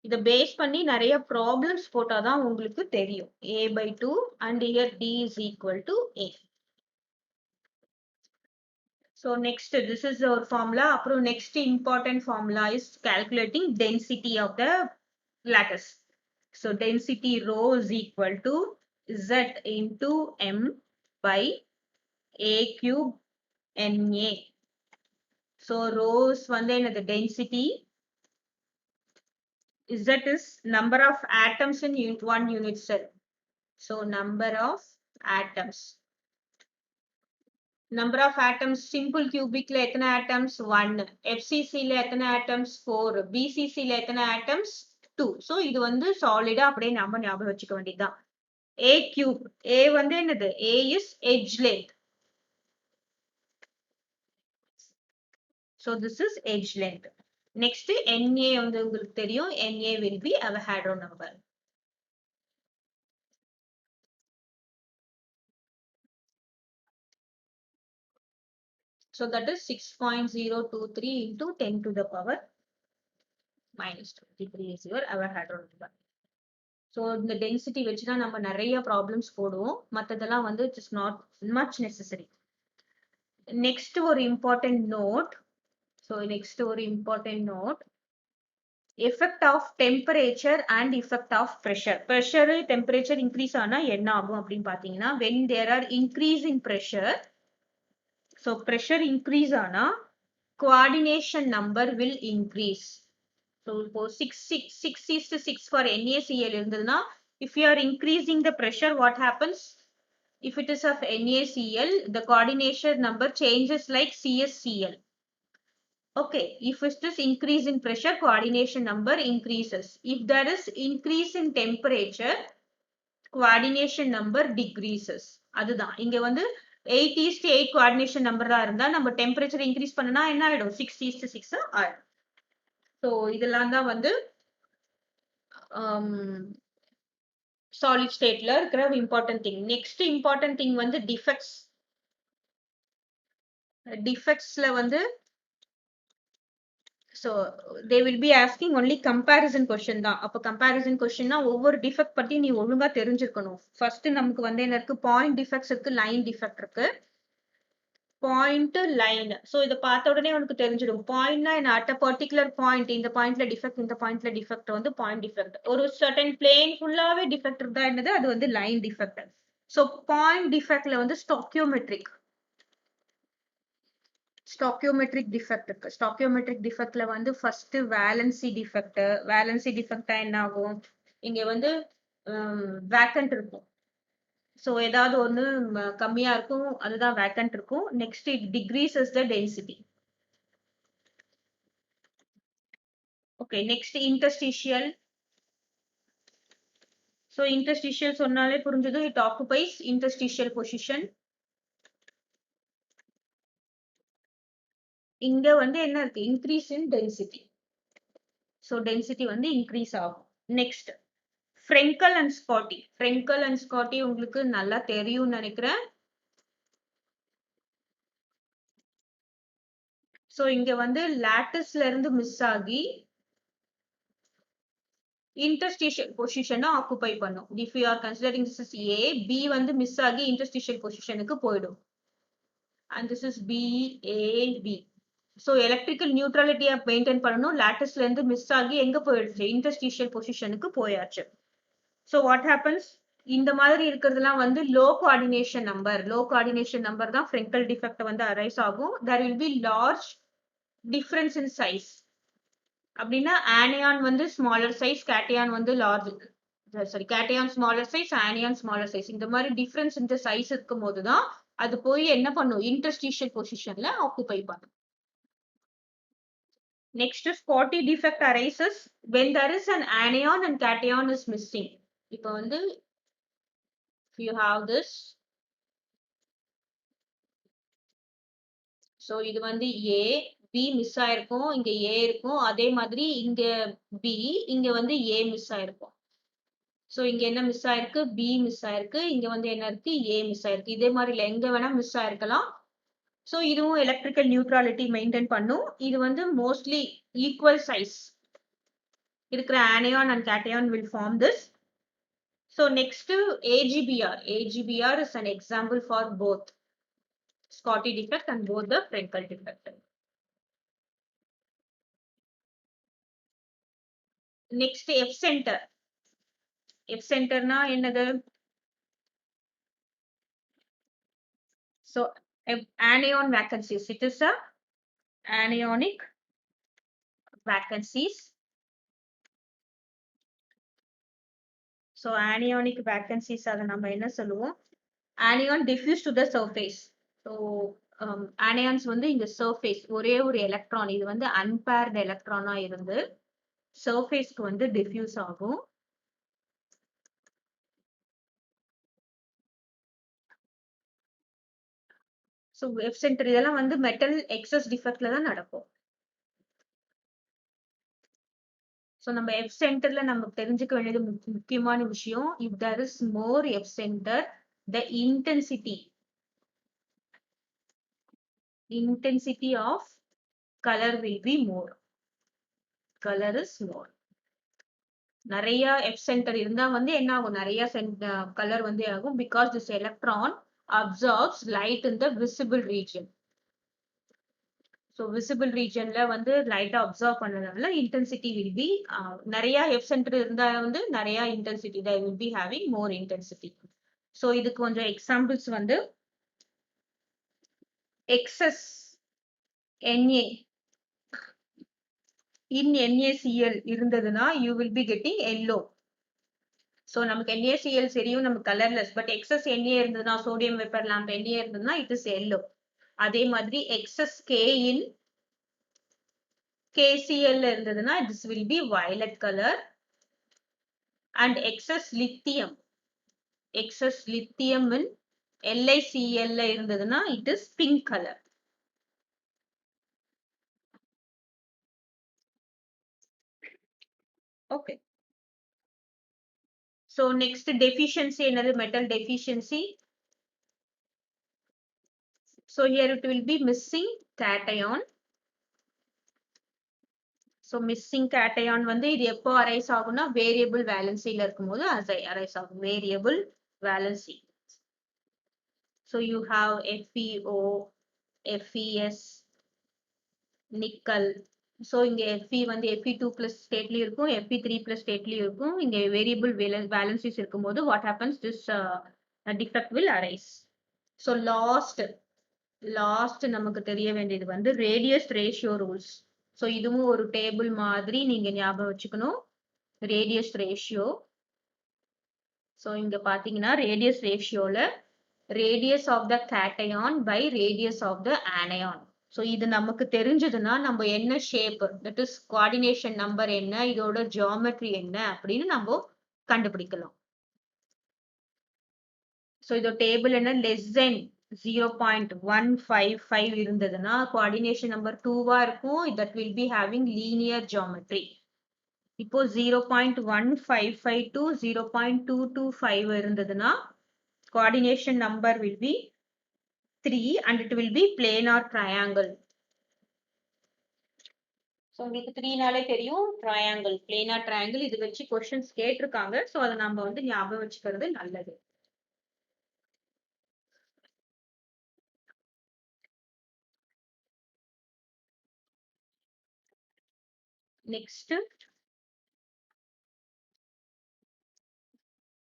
இத பேஸ் பண்ணி நிறைய ப்ராப்ளம்ஸ் போட்டாதான் உங்களுக்கு தெரியும். A by 2 and here D is equal to A. So next, this is our formula. அப்புறம் next important formula is calculating density of the lattice. So density rho is equal to Z into M by A cube NA. So rho is வந்து என்னது density. Z is number of atoms in one unit cell. So number of atoms. Number of atoms, simple cubic ல எத்தனை atoms? 1. FCC ல எத்தனை atoms? 4. BCC ல எத்தனை atoms? 2. So இது வந்து solid அப்படியே நம்ம ஞாபகம் வச்சுக்க வேண்டியதுதான். A cube. A வந்து என்னது? A is edge length. So this is edge length. Next Na வந்து உங்களுக்கு தெரியும். Na will be Avogadro number. So that is 6.023 into 10 to the power minus 23 is your Avogadro number. So இந்த density வச்சுதான் நம்ம நிறைய ப்ராப்ளம்ஸ் போடுவோம். மற்றதெல்லாம் வந்து it is not much necessary. Next ஒரு important note. So next ஒரு important note. Effect of temperature and effect of pressure. Pressure, temperature increase ஆனா என்ன ஆகும் அப்படின்னு பார்த்தீங்கன்னா when there are increase in pressure. So pressure increase ஆனா coordination number will increase. So இப்போ 6:6 for NaCl இருந்ததுன்னா if you are increasing the pressure, what happens? If it is of NaCl, the coordination number changes like CsCl. Okay, if it is increase in pressure, coordination number increases. If there is increase in temperature, coordination number decreases. அதுதான் இங்க வந்து 8:8 coordination number தான் இருந்தா நம்ம temperature increase பண்ணனா என்ன ஆயிடும்? 6:6 ஆயிடும். So இதெல்லாம் தான் வந்து solid stateல இருக்கிற important thing. Next important thing வந்து defects. Defectsல வந்து so they will be asking only comparison question தான். அப்ப comparison questionனா ஒவ்வொரு defect பத்தி நீ ஒழுங்கா தெரிஞ்சிருக்கணும். First நமக்கு வந்து என்ன இருக்கு? Point defects இருக்கு, line defect இருக்கு. Point line. So இத பார்த்த உடனே உனக்கு தெரிஞ்சிடும். Pointனா என்ன? At a particular point, இந்த பாயிண்ட்ல defect, இந்த பாயிண்ட்ல defect வந்து point defect. ஒரு certain plane ஃபுல்லாவே defect இருந்தா என்னது? அது வந்து line defect. So point defectல வந்து stoichiometric defect இருக்கு. Stoichiometric defectல வந்து first valency defect. Valency defect என்ன ஆகும்? இங்க வந்து vacant இருக்கும். So ஏதாவது ஒண்ணு கம்மியா இருக்கும், அதுதான் vacant இருக்கும். Next it decreases the density. Okay, next interstitial. So interstitial சொன்னாலே புரிஞ்சது, it occupies interstitial position. இங்க வந்து என்ன இருக்கு? Increase in density. So density வந்து increase ஆகும். Next Frenkel and Scotty. Frenkel and Scotty உங்களுக்கு நல்லா தெரியும்னு நினைக்கிறேன். So இங்க வந்து latticeல இருந்து மிஸ் ஆகி interstitial position occupy பண்ணும். If you are considering this is A, B வந்து மிஸ் ஆகி interstitial positionக்கு போயிடும். And this is B, A, B. So electrical neutrality maintain பண்ணணும். latticeல இருந்து மிஸ் ஆகி எங்க போயிடுச்சு? Interstitial positionக்கு போயாச்சு. So what happens? இந்த மாதிரி இருக்கிறதெல்லாம் வந்து low coordination number. Low coordination number தான் ஃப்ரெங்கல் டிஃபெக்ட் வந்து அரைஸ் ஆகும். There will be large difference in size. அப்படின்னா ஆனியான் வந்து ஸ்மாலர் சைஸ், கேட்டையான் வந்து large, sorry cation smaller size, anion smaller size. இந்த மாதிரி டிஃபரன்ஸ் இந்த சைஸ் இருக்கும் போதுதான் அது போய் என்ன பண்ணும், இன்டர்ஸ்டிஷியல் பொசிஷன்ல ஆக்குபை பண்ணும். Next, spotty defect arises when there is an anion and cation is missing. இப்போ வந்து if you have this, so இது வந்து A, B மிஸ் ஆயிருக்கும், இங்க A இருக்கும், அதே மாதிரி இங்க B, இங்க வந்து A மிஸ் ஆயிருக்கும். சோ இங்க என்ன மிஸ் ஆயிருக்கு, B மிஸ் ஆயிருக்கு, இங்க வந்து என்ன இருக்கு, A மிஸ் ஆயிருக்கு. இதே மாதிரி இல்ல, எங்க வேணா மிஸ் ஆயிருக்கலாம். சோ இதுவும் எலக்ட்ரிக்கல் நியூட்ரலிட்டி மெயின்டைன் பண்ணும். இது வந்து மோஸ்ட்லி ஈக்குவல் சைஸ் இருக்கிற anion and cation will form this. So next AGBR. AGBR is an example for both Scotty defect and both the Frenkel defect. Next F center. F center na என்னது? So anion vacancies. It is a anionic vacancies. So anionic vacancies அத நம்ம என்ன சொல்லுவோம்? Anion diffuse to the surface. So anions வந்து இங்க surface ஒரே ஒரு எலக்ட்ரான், இது வந்து unpaired எலக்ட்ரானா இருந்து surfaceக்கு வந்து diffuse ஆகும். So F center இதெல்லாம் வந்து மெட்டல் எக்ஸஸ் டிஃபெக்ட்ல தான் நடக்கும். So நம்ம F centerல நமக்கு தெரிஞ்சுக்க வேண்டியது முக்கியமான விஷயம், if there is more F center, the intensity of color will be more. Color is more. நிறைய F center இருந்தா வந்து என்ன ஆகும், நிறைய கலர் வந்து ஆகும், because this electron absorbs light in the visible region. So visible regionல வந்து லைட்டா அப்சர்வ் பண்ணதுனால intensity will be நிறைய F center இருந்தா வந்து நிறைய intensity, they will be having more intensity. So இதுக்கு கொஞ்சம் எக்ஸாம்பிள்ஸ் வந்து excess Na in NaCl இருந்ததுன்னா you will be getting yellow. So நமக்கு NaCl தெரியும், நமக்கு கலர்லெஸ், பட் excess Na இருந்ததுன்னா, சோடியம் வேப்பர் lamp Na இருந்ததுன்னா it is yellow. அதே மாதிரி excess K in KCl இருந்ததுன்னா this will be violet color. And excess lithium in LiCl இருந்ததுன்னா it is pink color. Okay. So next deficiency, another metal deficiency. So here it will be missing cation. So missing cation வந்து இது எப்போ arise ஆகும்னா variable valencyல இருக்கும்போது arise ஆகும். Variable valency. So you have FeO, FeS, nickel. So இங்க Fe வந்து Fe2 plus stateலயும் இருக்கும், Fe3 plus stateலயும் இருக்கும். இங்க variable valencies இருக்கும்போது what happens, this defect will arise. So last நமக்கு தெரிய வேண்டியது வந்து radius ratio rules. So இதுவும் ஒரு டேபிள் மாதிரி நீங்க ஞாபகம் வச்சுக்கணும். radius ratio. So இங்க பாத்தீங்கன்னா radius ratioல radius of the cation by radius of the anion. So இது நமக்கு தெரிஞ்சதுன்னா நம்ம என்ன shape, that is coordination number என்ன, இதோட geometry என்ன அப்படின்னு நம்ம கண்டுபிடிக்கலாம். So இதோட டேபிள் என்ன, less than 0.155 இருந்ததுன்னா coordination number 2வா இருக்கும், that will be having linear geometry. இப்போ 0.155 to 0.225 இருந்ததுன்னா coordination number will be 3 and it will be planar triangle. So உங்களுக்கு 3 நாளே தெரியும், triangle, planar triangle. இது வச்சு questions கேட்டிருக்காங்க. So அதை நம்ம வந்து ஞாபகம் வச்சுக்கிறது நல்லது. Next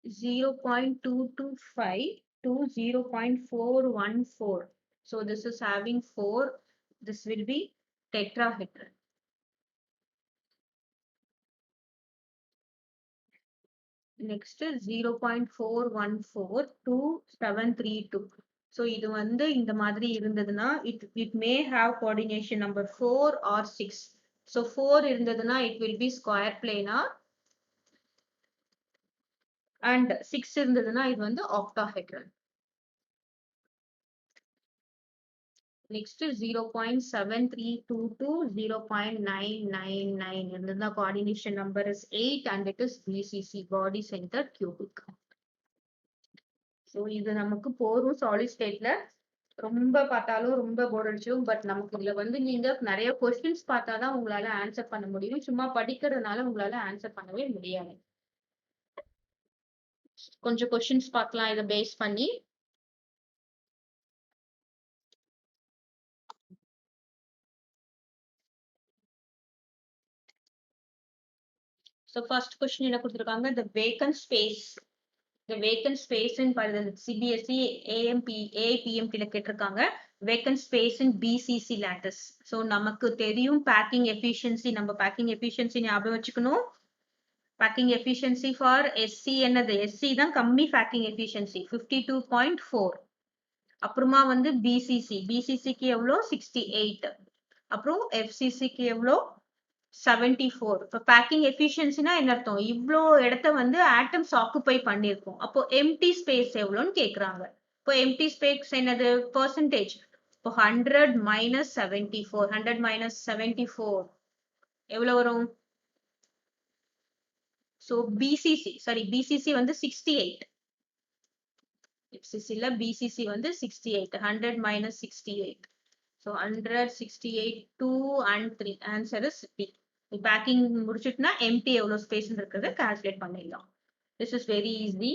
0.225 to 0.414. So this is having 4. This will be tetrahedron. Next is 0.414 to 732. So இது வந்து இந்த மாதிரி இருந்ததுன்னா it may have coordination number 4 or 6. So 4 இருந்ததுன்னா it will be square planar and 6 இருந்ததுன்னா இது வந்து octahedron. Next is 0.732 to 0.999 and then the coordination number is 8 and it is BCC, body center cubic. So இது நமக்கு போரும் solid stateல ரொம்ப பார்த்தாலும் ரொம்ப போர் அடிச்சிடும். பட் நமக்கு இதுல வந்து நீங்க நிறைய கொஸ்டின்ஸ் பார்த்தாதான் உங்களால ஆன்சர் பண்ண முடியும். சும்மா படிக்கிறதுனால உங்களால ஆன்சர் பண்ணவே முடியாது. கொஞ்சம் கொஸ்டின்ஸ் பார்க்கலாம் இதை பேஸ் பண்ணி. So first question என்ன கொடுத்திருக்காங்க, the vacant space in CBSE APMT ல கேட்டிருக்காங்க vacant space in BCC lattice. So நமக்கு தெரியும் packing efficiency, நம்ம packing efficiency ஞாபகம் வச்சுக்கணும். packing efficiency for SC என்னது, SC தான் கம்மி packing efficiency 52.4. அப்புறமா வந்து BCC க்கு எவ்வளோ 68. அப்புறம் FCC க்கு எவ்வளோ 74. இப்போ பேக்கிங் எஃபிஷியன்சினா என்ன அர்த்தம், இவ்வளோ இடத்த வந்து ஆட்டம்ஸ் ஆக்குபை பண்ணியிருக்கோம். அப்போ எம்டி ஸ்பேஸ் எவ்வளோன்னு கேட்குறாங்க. இப்போ எம்டி ஸ்பேஸ் என்னது பெர்சன்டேஜ். இப்போ 100 minus 74, 100 minus 74 எவ்வளோ வரும். ஸோ பிசிசி வந்து 68. FCCல BCC வந்து 68. 100 minus 68. So 168, 2 and 3. Answer is B. Packing முடிச்சிட்டுனா empty எவ்வளோ ஸ்பேஸ் இருக்கிறத கால்குலேட் பண்ணிடலாம். This is very easy.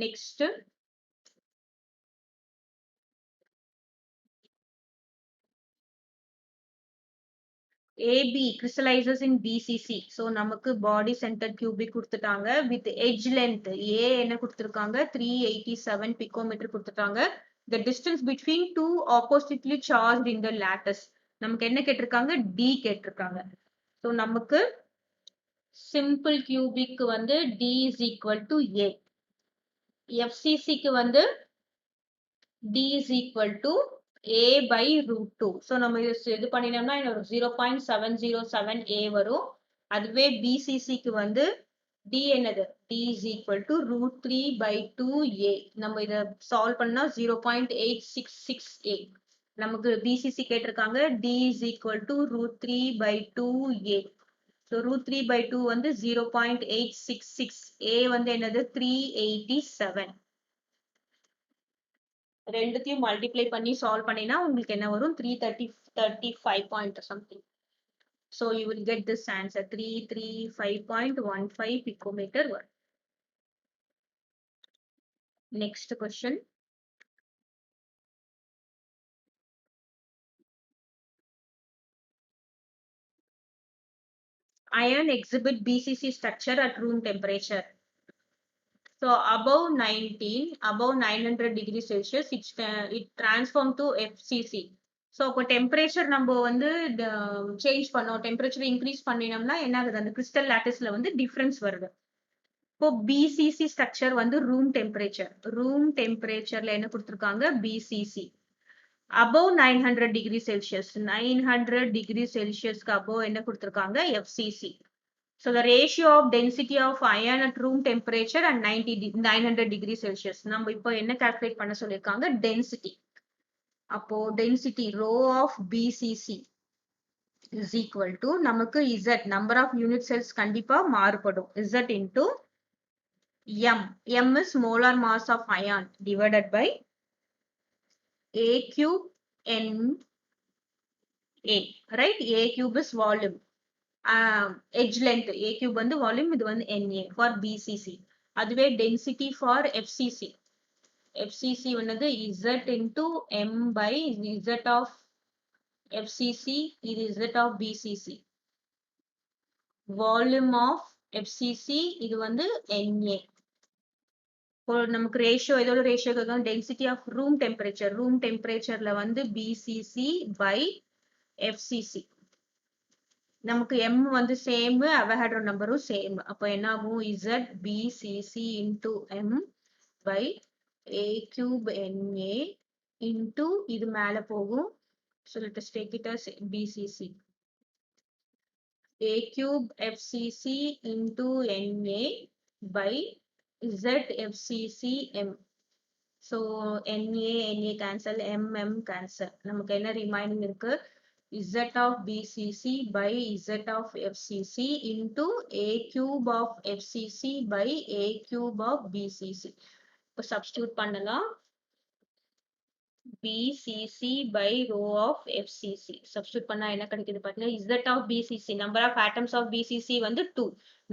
Next, AB crystallizes in BCC. So நமக்கு body centered cubic கொடுத்துட்டாங்க with edge length A என்ன கொடுத்திருக்காங்க 387 picometer கொடுத்துட்டாங்க. The distance between two oppositely charged in the lattice. நமக்கு என்ன கேட்டிருக்காங்க, D கேட்டிருக்காங்க. So நமக்கு simple cubic வந்து D is equal to A. FCC க்கு வந்து D is equal to A by root 2. So நம்ம இது பண்ணினோம்னா ஒரு 0.707 A வரும். அதுவே BCC க்கு வந்து D என்னது, D is equal to root 3 by 2A. நம்ம இதை சால்வ் பண்ணா 0.866A. நமக்கு BCC கேட்டிருக்காங்க D is equal to root 3 by 2A. So root 3 by 2 வந்து 0.866. A வந்து என்னது 387. ரெண்டுத்தையும் மல்டிப்ளை பண்ணி சால்வ் பண்ணினா உங்களுக்கு என்ன வரும் 335 point something. So you will get this answer 335.15 picometer வரும். Next question. Iron exhibit BCC structure at room temperature. So above 900 degrees Celsius, it transform to FCC. So இப்போ டெம்பரேச்சர் நம்ம வந்து சேஞ்ச் பண்ணோம், டெம்பரேச்சர் இன்க்ரீஸ் பண்ணினோம்னா என்ன ஆகுது, அந்த கிறிஸ்டல் லாட்டிஸ்ல வந்து டிஃபரன்ஸ் வருது. இப்போ பிசிசி ஸ்ட்ரக்சர் வந்து ரூம் டெம்பரேச்சர்ல என்ன கொடுத்துருக்காங்க BCC above 900 degree Celsius, 900 degree Celsiusக்கு above என்ன கொடுத்துருக்காங்க FCC. So the ratio of density of iron at room temperature and 900 degree Celsius. நம்ம இப்போ என்ன கால்குலேட் பண்ண சொல்லியிருக்காங்க density. அப்போ density rho of BCC is equal to நமக்கு Z number of unit cells கண்டிப்பா மாறுபடும். Z into M. M is molar mass of iron divided by A cube N A. Right? A cube is volume. Edge length A cube வந்து volume, இது வந்து NA for BCC. அதுவே density for FCC. FCC வந்து Z into M by Z of FCC, இது Z of BCC. Volume of FCC இது வந்து NA. இப்போ நமக்கு ரேஷியோ இதோட ரேஷியோ கேட்கும் டென்சிட்டி ஆஃப் ரூம் டெம்பரேச்சர்ல வந்து BCC by FCC. நமக்கு M வந்து சேம், அவகாட்ரோ நம்பரும் சேம். அப்போ என்ன ஆகும்? ZBCC into M by A cube NA into இது மேல போகும். So let us take it as BCC. A cube FCC into NA by ZFCC M. So NA cancel, M cancel. நமக்கு என்ன remaining இருக்கு? Z of BCC by Z of FCC into A cube of FCC by A cube of BCC. இப்போ substitute பண்ணலாம். BCC by rho of FCC. Substitute பண்ணா என்ன கிடைக்குது பாத்தீங்கன்னா Z of BCC, number of atoms of BCC வந்து 2,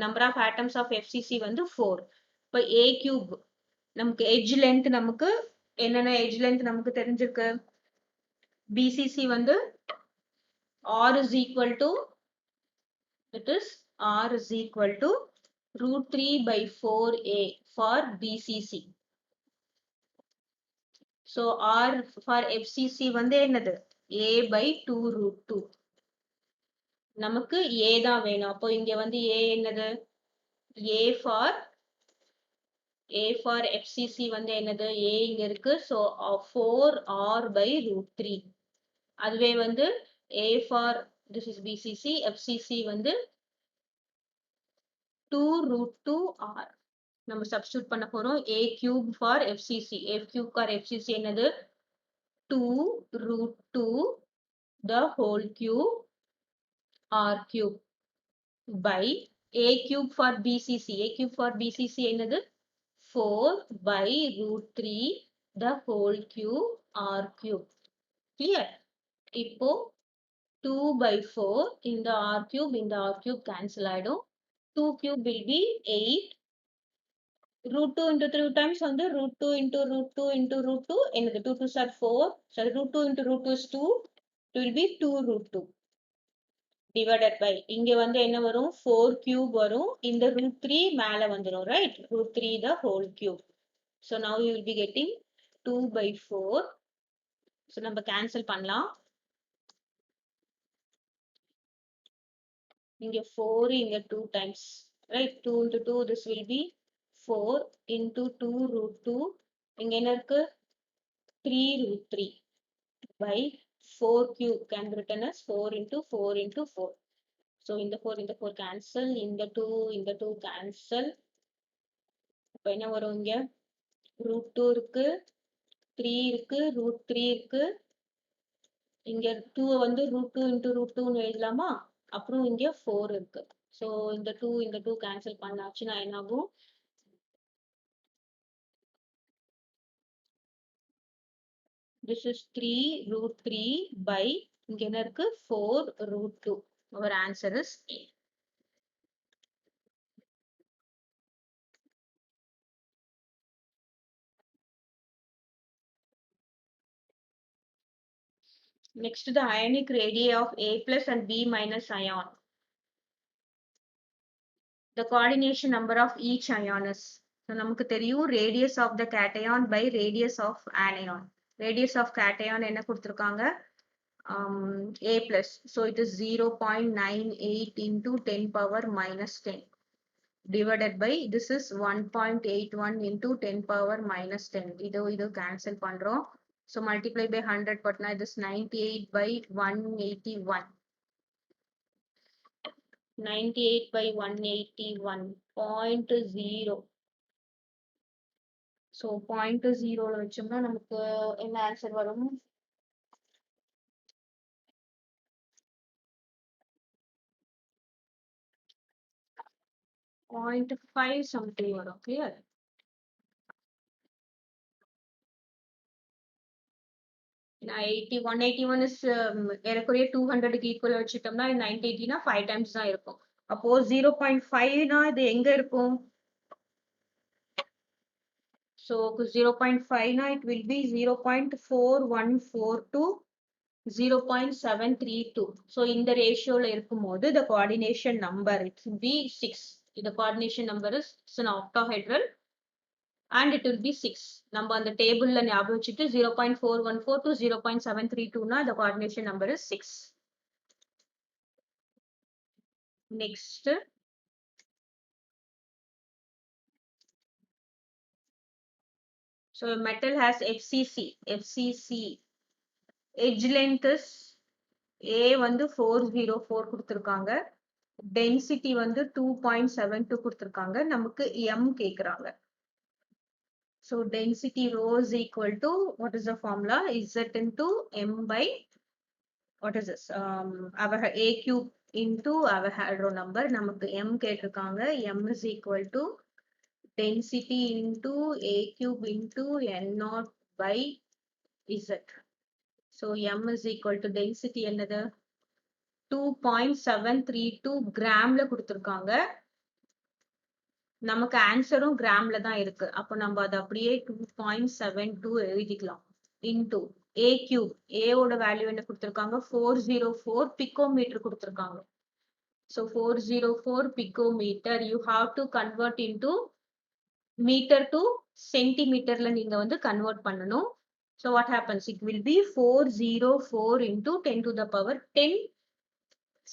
number of atoms of FCC வந்து 4. இப்போ A cube நமக்கு edge length நமக்கு என்னென்ன edge length நமக்கு தெரிஞ்சிருக்கு? BCC வந்து R is equal to, it is R is equal to root 3 by 4A for BCC. So R for FCC வந்து என்னது? A by 2 root 2. நமக்கு A தான் வேணும். அப்போ இங்க வந்து A என்னது? A for FCC வந்து என்னது? A இங்க இருக்கு. So 4R by root 3. அதுவே வந்து A for this is BCC, FCC வந்து 2 root 2R. நம்ம substitute பண்ண போறோம். A cube for FCC. A cube for FCC என்னது? 2 root 2 the whole cube R cube by A cube for BCC. A cube for BCC என்னது? 4 by root 3 the whole cube R cube. Clear? இப்போ 2 by 4 இந்த R cube cancel ஆயிடும். 2 cube will be 8. Root 2 into 3 times வந்து root 2 into root 2 into root 2 என்னது? 2 2s are 4. So root 2 into root 2 is 2. It will be 2 root 2 divided by இங்க வந்து என்ன வரும்? 4 cube வரும். இந்த root 3 மேல வந்துரும், right? Root 3 the whole cube. So now you will be getting 2 by 4. So நம்ம cancel பண்ணலாம். இங்க 4 இங்க 2 times, right? 2 into 2 this will be 4 into 2 root 2. இங்க என்ன இருக்கு? 3 root 3 by 4 cube can be written as 4 into 4 into 4. So இந்த 4 cancel, இந்த 2 cancel. அப்ப என்ன வரும் இங்க? root 2 இருக்கு, 3 இருக்கு, root 3 இருக்கு. இங்க 2 வந்து root 2 into root 2 ன்னு எழுதலாமா? அப்புறம் இங்க 4 இருக்கு. So இந்த 2 cancel பண்ணாச்சுன்னா என்ன ஆகும்? This is 3 root 3 by இங்க என்ன இருக்கு? 4 root 2. Our answer is A. Next, the ionic radii of A plus and B minus ion. The coordination number of each ion is. So நமக்கு தெரியும் radius of the cation by radius of anion. Radius of cation என்ன கொடுத்திருக்காங்க? A plus. So it is 0.98 into 10 power minus 10 divided by this is 1.81 into 10 power minus 10. இது cancel பண்றோம். So multiply by 100 Patna this 98 by 181. 98 by 181. 0.0. So 0.0 வச்சோம்னா நமக்கு என்ன ஆன்சர் வரும்? 0.5 something வரும். Clear? நான் 181 is ஏறக்குறைய 200க்கு ஈக்குவல் வச்சுட்டோம்னா 980னா 5 டைம்ஸ் தான் இருக்கும். அப்போ 0.5னா இது எங்க இருக்கும்? So 0.5னா it will be 0.414 to 0.732. So இந்த ரேஷியோல இருக்கும்போது the coordination number it will be 6. The coordination number is it's an octahedral and it will be 6. நம்ம அந்த டேபிள்ல ஞாபகம் வச்சுட்டு 0.414 to 0.732 னா the coordination number is 6. Next, so a metal has FCC. Edge length is A வந்து 404 கொடுத்திருக்காங்க. Density வந்து 2.72 கொடுத்திருக்காங்க. நமக்கு M கேக்குறாங்க. So density rho is equal to, what is the formula? Z into M by, what is this? A cube into Avogadro number. நமக்கு M கேட்டிருக்காங்க. M is equal to density into A cube into N naught by Z. So M is equal to density என்னது? 2.732 கிராம்ல கொடுத்திருக்காங்க. நமக்கு ஆன்சரும் கிராம்ல தான் இருக்கு. அப்போ நம்ம அதை அப்படியே 2.72 எழுதிக்கலாம். Into A cube. A ஓட வேல்யூ என்ன கொடுத்திருக்காங்க? 404 பிகோமீட்டர் கொடுத்திருக்காங்க. So 404 picometer, you have to convert into meter to centimeterல நீங்க வந்து convert பண்ணணும். So what happens? It will be 404 into 10 to the power 10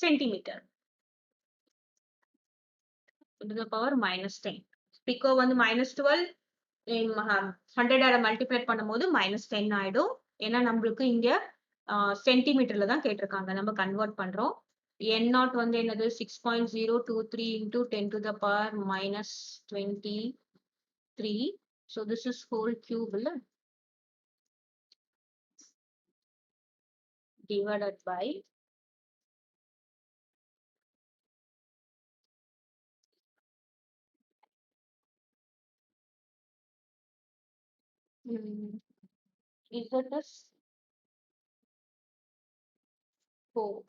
centimeter. To the power minus 10. Pico வந்து minus 12. 100 மல்டிப்ளை பண்ணும்போது -10 ஆயிடும். ஏன்னா நம்மளுக்கு இங்க சென்டிமீட்டர்ல தான் கேட்டிருக்காங்க. நம்ம கன்வெர்ட் பண்றோம். N0 வந்து என்னது 6.023 into 10 to the power minus 23. So this is whole cube divided by Z is 4.